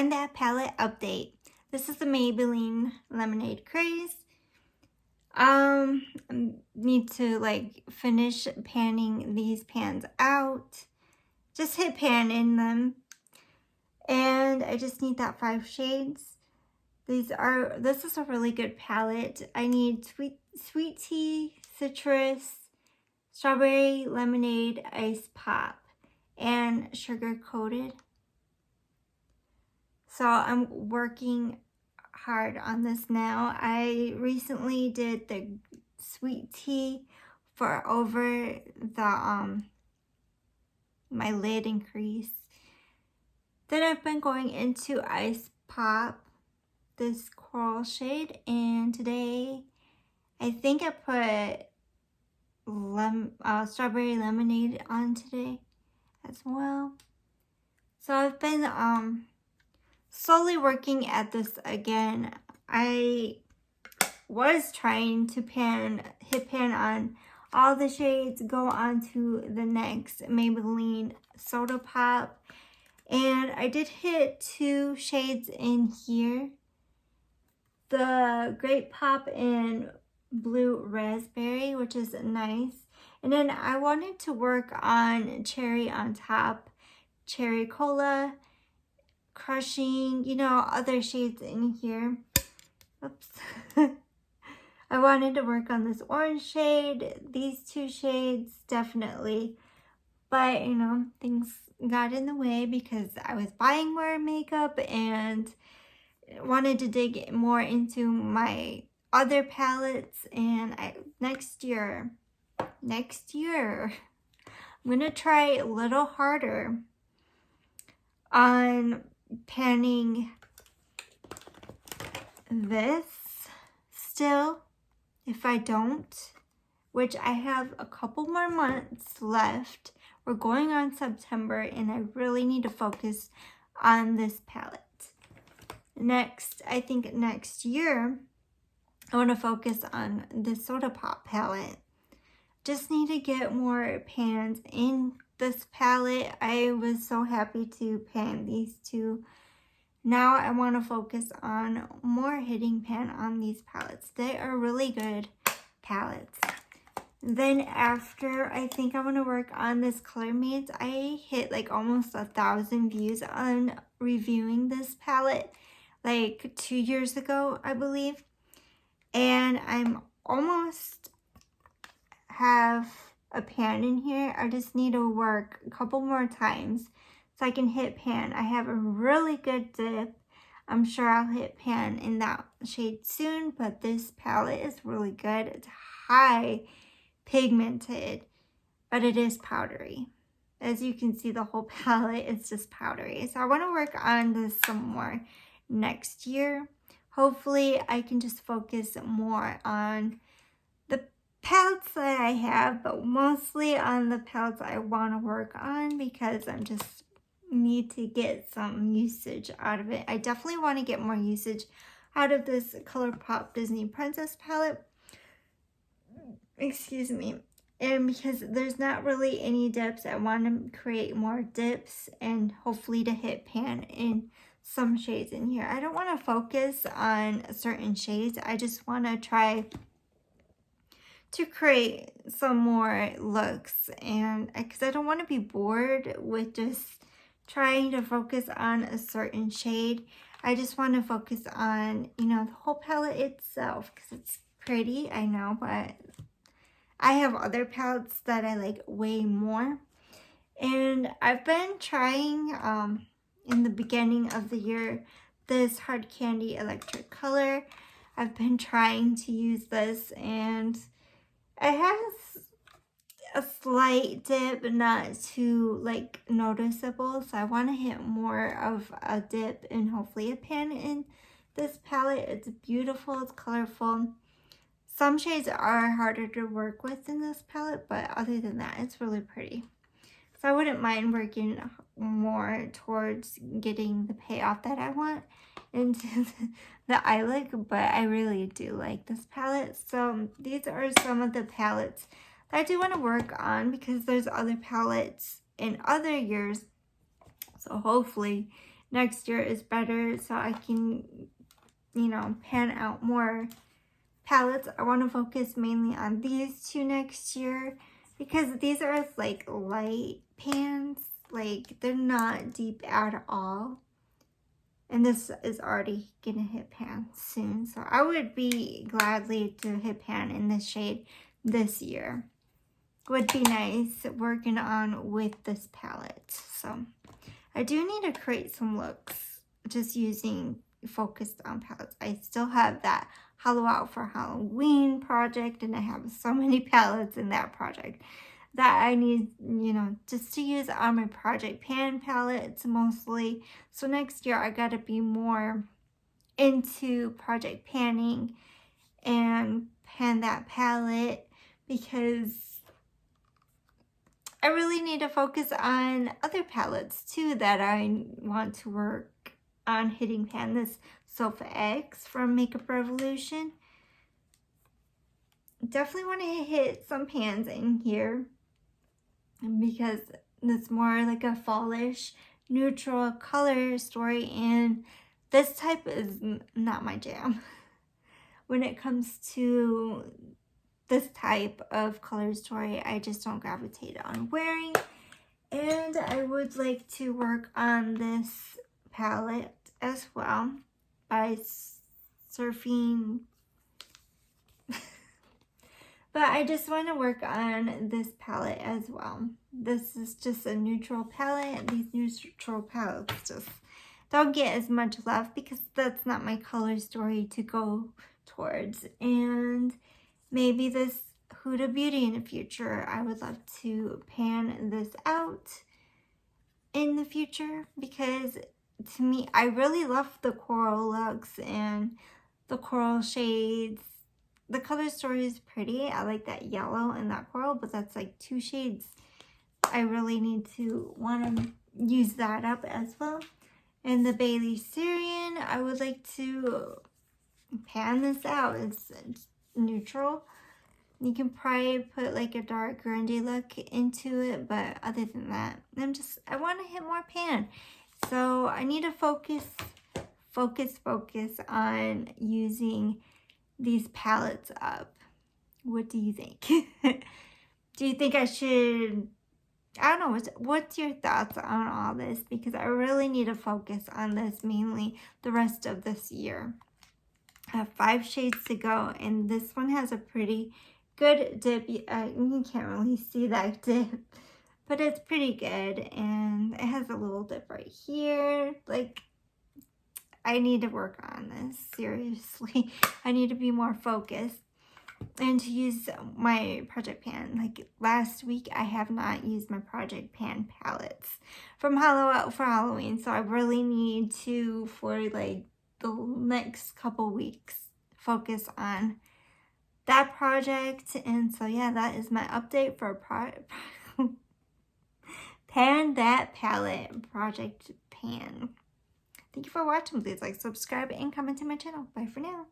and that palette update. This is the Maybelline Lemonade Craze. Need to like finish panning these pans out. Just hit pan in them. And I just need that 5 shades. This is a really good palette. I need sweet tea, citrus, strawberry, lemonade, ice pop, and sugar coated. So I'm working hard on this now. I recently did the sweet tea for over the my lid and crease. Then I've been going into ice pop, this coral shade, and today I think I put strawberry lemonade on today as well. So I've been slowly working at this again. I was trying to hit pan on all the shades, go on to the next Maybelline Soda Pop. And I did hit 2 shades in here. The Grape Pop and Blue Raspberry, which is nice. And then I wanted to work on Cherry on Top, Cherry Cola, Crushing, you know, other shades in here. Oops. I wanted to work on this orange shade, these 2 shades, definitely. But, you know, things got in the way because I was buying more makeup and wanted to dig more into my other palettes. And next year, I'm going to try a little harder on panning this still. If I don't, which I have a couple more months left, we're going on September and I really need to focus on this palette. Next, I think next year, I want to focus on the Soda Pop palette. Just need to get more pans in this palette. I was so happy to pan these 2. Now I want to focus on more hitting pan on these palettes. They are really good palettes. Then after, I think I want to work on this Color Mates. I hit like almost 1,000 views on reviewing this palette like 2 years ago, I believe. And I'm almost have a pan in here. I just need to work a couple more times so I can hit pan. I have a really good dip. I'm sure I'll hit pan in that shade soon, but this palette is really good. It's high pigmented, but it is powdery. As you can see, the whole palette is just powdery. So I want to work on this some more next year. Hopefully I can just focus more on the palettes that I have, but mostly on the palettes I want to work on because I'm just need to get some usage out of it. I definitely want to get more usage out of this ColourPop Disney Princess palette. Excuse me. And because there's not really any dips, I want to create more dips and hopefully to hit pan in some shades in here. I don't want to focus on certain shades. I just want to try to create some more looks, and because I don't want to be bored with just trying to focus on a certain shade. I just want to focus on, you know, the whole palette itself because it's pretty, I know, but I have other palettes that I like way more. And I've been trying in the beginning of the year this Hard Candy Electric Color. I've been trying to use this and it has a slight dip, not too like noticeable. So I want to hit more of a dip and hopefully a pan in this palette. It's beautiful, it's colorful. Some shades are harder to work with in this palette, but other than that, it's really pretty. So I wouldn't mind working more towards getting the payoff that I want into the eye look, but I really do like this palette. So these are some of the palettes that I do want to work on because there's other palettes in other years. So hopefully next year is better so I can, you know, pan out more palettes. I want to focus mainly on these two next year because these are like light pans, like they're not deep at all. And this is already gonna hit pan soon, so I would be gladly to hit pan in this shade this year. Would be nice working on with this palette. So I do need to create some looks just using focused on palettes. I still have that Hollow Out for Halloween project, and I have so many palettes in that project that I need, you know, just to use on my Project Pan palettes mostly. So next year I gotta be more into project panning and pan that palette because I really need to focus on other palettes too that I want to work on hitting pan. This Sofa X from Makeup Revolution. Definitely want to hit some pans in here because it's more like a fallish neutral color story, and this type is not my jam. When it comes to this type of color story, I just don't gravitate on wearing. And I would like to work on this palette as well by surfing. But I just want to work on this palette as well. This is just a neutral palette. These neutral palettes just don't get as much love because that's not my color story to go towards. And maybe this Huda Beauty in the future, I would love to pan this out in the future because to me, I really love the coral looks and the coral shades. The color story is pretty. I like that yellow and that coral, but that's like 2 shades. I really need to want to use that up as well. And the Bailey Syrian, I would like to pan this out. It's neutral. You can probably put like a dark grungy look into it, but other than that, I want to hit more pan. So I need to focus on using these palettes up. What do you think? Do you think I should, I don't know, what's your thoughts on all this? Because I really need to focus on this mainly the rest of this year. I have 5 shades to go, and this one has a pretty good dip. You can't really see that dip, but it's pretty good, and it has a little dip right here. Like, I need to work on this, seriously. I need to be more focused and to use my Project Pan. Like last week, I have not used my Project Pan palettes from Hollow Out for Halloween. So I really need to, for like the next couple weeks, focus on that project. And so yeah, that is my update for Pan That Palette, Project Pan. Thank you for watching. Please like, subscribe, and comment to my channel. Bye for now.